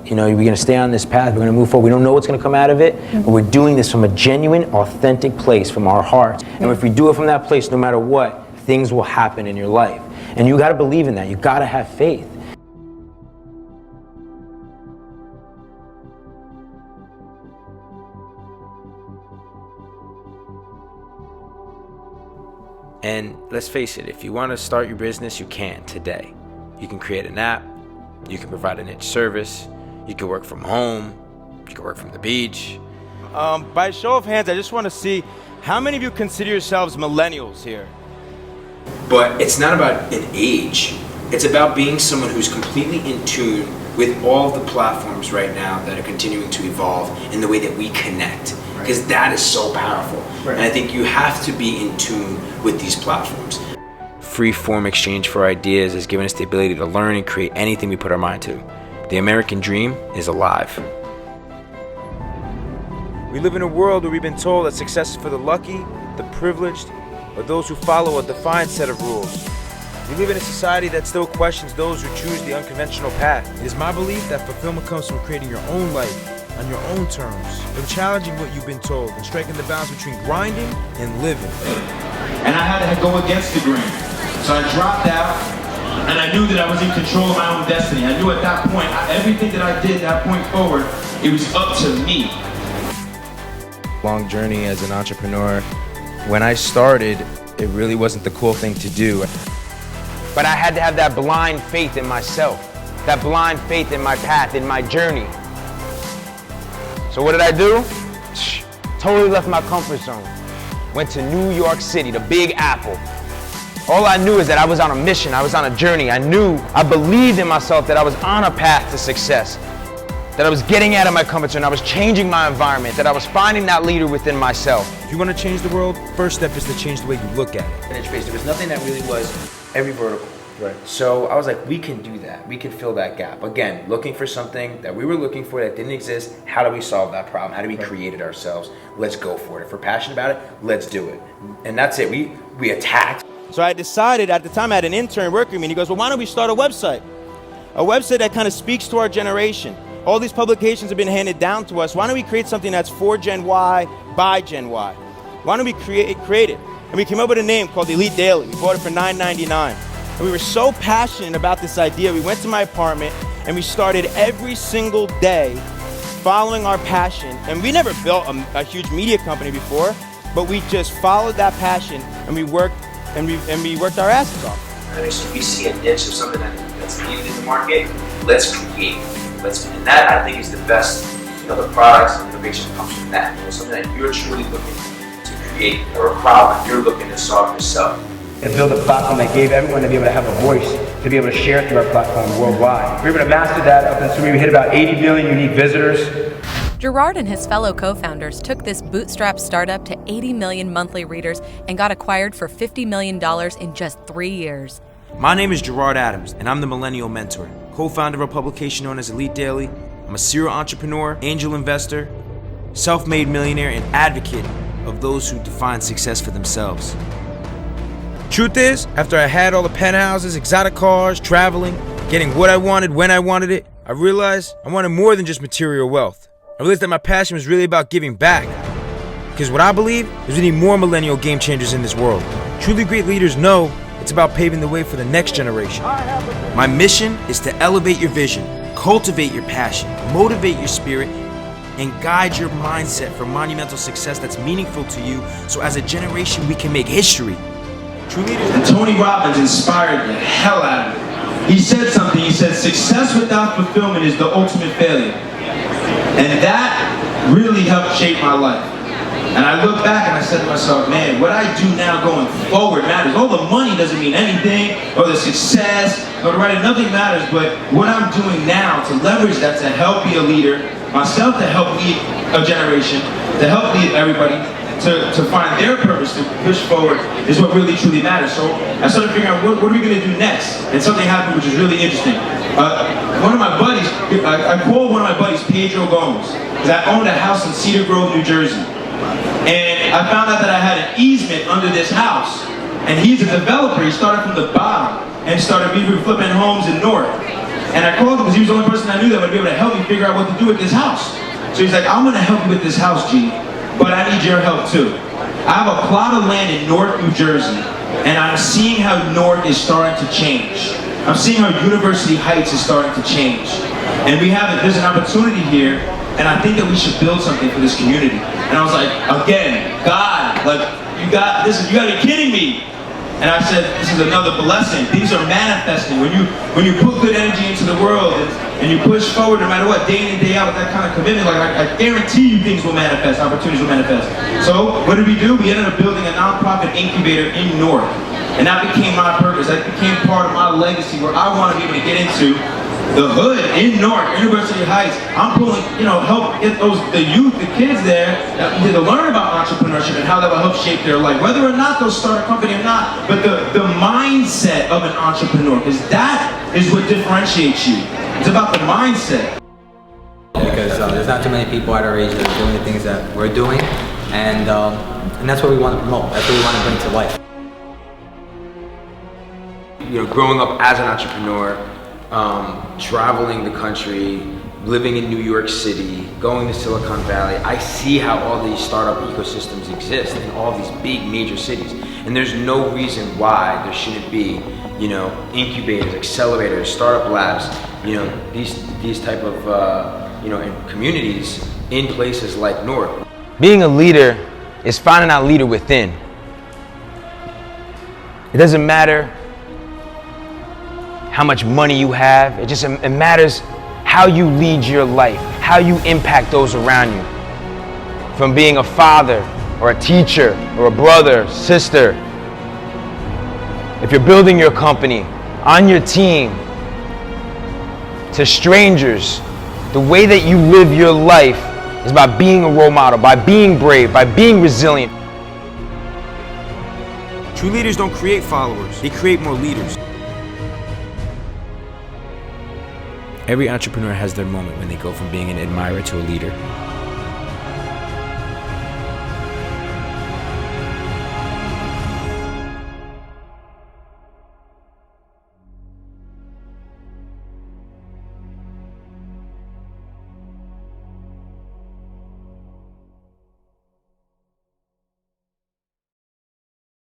You know, we're gonna stay on this path, we're gonna move forward. We don't know what's gonna come out of it, but we're doing this from a genuine, authentic place, from our hearts. And if we do it from that place, no matter what, things will happen in your life. And you gotta believe in that, you gotta have faith. And let's face it, if you want to start your business, you can today. You can create an app, you can provide a niche service, you can work from home, you can work from the beach. By show of hands, I just want to see how many of you consider yourselves millennials here? But it's not about an age, it's about being someone who's completely in tune with all the platforms right now that are continuing to evolve in the way that we connect. Because that is so powerful. And I think you have to be in tune with these platforms. Free form exchange for ideas has given us the ability to learn and create anything we put our mind to. The American dream is alive. We live in a world where we've been told that success is for the lucky, the privileged, or those who follow a defined set of rules. We live in a society that still questions those who choose the unconventional path. It is my belief that fulfillment comes from creating your own life on your own terms, from challenging what you've been told, and striking the balance between grinding and living. And I had to go against the grain. So I dropped out, and I knew that I was in control of my own destiny. I knew at that point, everything that I did that point forward, it was up to me. Long journey as an entrepreneur. When I started, it really wasn't the cool thing to do. But I had to have that blind faith in myself, that blind faith in my path, in my journey. So what did I do? Totally left my comfort zone. Went to New York City, the Big Apple. All I knew is that I was on a mission, I was on a journey. I believed in myself that I was on a path to success, that I was getting out of my comfort zone, I was changing my environment, that I was finding that leader within myself. If you want to change the world, first step is to change the way you look at it. There was nothing that really was every vertical. Right. So I was like, we can do that. We can fill that gap. Again, looking for something that we were looking for that didn't exist. How do we solve that problem? How do we create it ourselves? Let's go for it. If we're passionate about it, let's do it. And that's it. We attacked. So I decided, at the time I had an intern working with me, and he goes, well, why don't we start a website? A website that kind of speaks to our generation. All these publications have been handed down to us. Why don't we create something that's for Gen Y, by Gen Y? Why don't we create it? And we came up with a name called Elite Daily. We bought it for $9.99. And we were so passionate about this idea, we went to my apartment and we started every single day following our passion. And we never built a huge media company before, but we just followed that passion and we worked our asses off. I think so we see a niche of something that's needed in the market, let's create. And that I think is the best, the products and innovation comes from that. Something that you're truly looking to create, or a problem you're looking to solve yourself. And build a platform that gave everyone to be able to have a voice, to be able to share it through our platform worldwide. We were able to master that up until we hit about 80 million unique visitors. Gerard and his fellow co-founders took this bootstrap startup to 80 million monthly readers and got acquired for $50 million in just 3 years. My name is Gerard Adams, and I'm the Millennial Mentor, co-founder of a publication known as Elite Daily. I'm a serial entrepreneur, angel investor, self-made millionaire, and advocate of those who define success for themselves. Truth is, after I had all the penthouses, exotic cars, traveling, getting what I wanted when I wanted it, I realized I wanted more than just material wealth. I realized that my passion was really about giving back. Because what I believe is we need more millennial game changers in this world. Truly great leaders know it's about paving the way for the next generation. My mission is to elevate your vision, cultivate your passion, motivate your spirit, and guide your mindset for monumental success that's meaningful to you, so as a generation we can make history. True leaders. And Tony Robbins inspired the hell out of me. He said something, he said, success without fulfillment is the ultimate failure. And that really helped shape my life. And I look back and I said to myself, man, what I do now going forward matters. All the money doesn't mean anything, or the success, or the writing, nothing matters, but what I'm doing now to leverage that to help be a leader, myself to help lead a generation, to help lead everybody, to find their purpose, to push forward, is what really truly matters. So I started figuring out what are we going to do next? And something happened which is really interesting. One of my buddies, I called one of my buddies, Pedro Gomes, because I owned a house in Cedar Grove, New Jersey. And I found out that I had an easement under this house. And he's a developer. He started from the bottom and we were flipping homes in Newark. And I called him because he was the only person I knew that would be able to help me figure out what to do with this house. So he's like, I'm gonna help you with this house, G, but I need your help too. I have a plot of land in Newark, New Jersey, and I'm seeing how Newark is starting to change. I'm seeing how University Heights is starting to change. And there's an opportunity here, and I think that we should build something for this community. And I was like, again, God, like, you gotta be kidding me. And I said, this is another blessing. These are manifesting. When you put good energy into the world and you push forward no matter what, day in and day out with that kind of commitment, like I guarantee you things will manifest, opportunities will manifest. So what did we do? We ended up building a nonprofit incubator in Newark. And that became my purpose. That became part of my legacy where I want to be able to get into the hood in Newark, University Heights. I'm pulling, help get the youth, the kids there to learn about entrepreneurship and how that will help shape their life. Whether or not they'll start a company or not, but the mindset of an entrepreneur, because that is what differentiates you. It's about the mindset. Because there's not too many people at our age that are doing the things that we're doing, and that's what we want to promote. That's what we want to bring to life. Growing up as an entrepreneur, traveling the country, living in New York City, going to Silicon Valley, I see how all these startup ecosystems exist in all these big major cities. And there's no reason why there shouldn't be, incubators, accelerators, startup labs, these type of, communities in places like Newark. Being a leader is finding that leader within. It doesn't matter how much money you have. It matters how you lead your life, how you impact those around you. From being a father or a teacher or a brother, sister. If you're building your company, on your team, to strangers, the way that you live your life is by being a role model, by being brave, by being resilient. True leaders don't create followers, they create more leaders. Every entrepreneur has their moment when they go from being an admirer to a leader.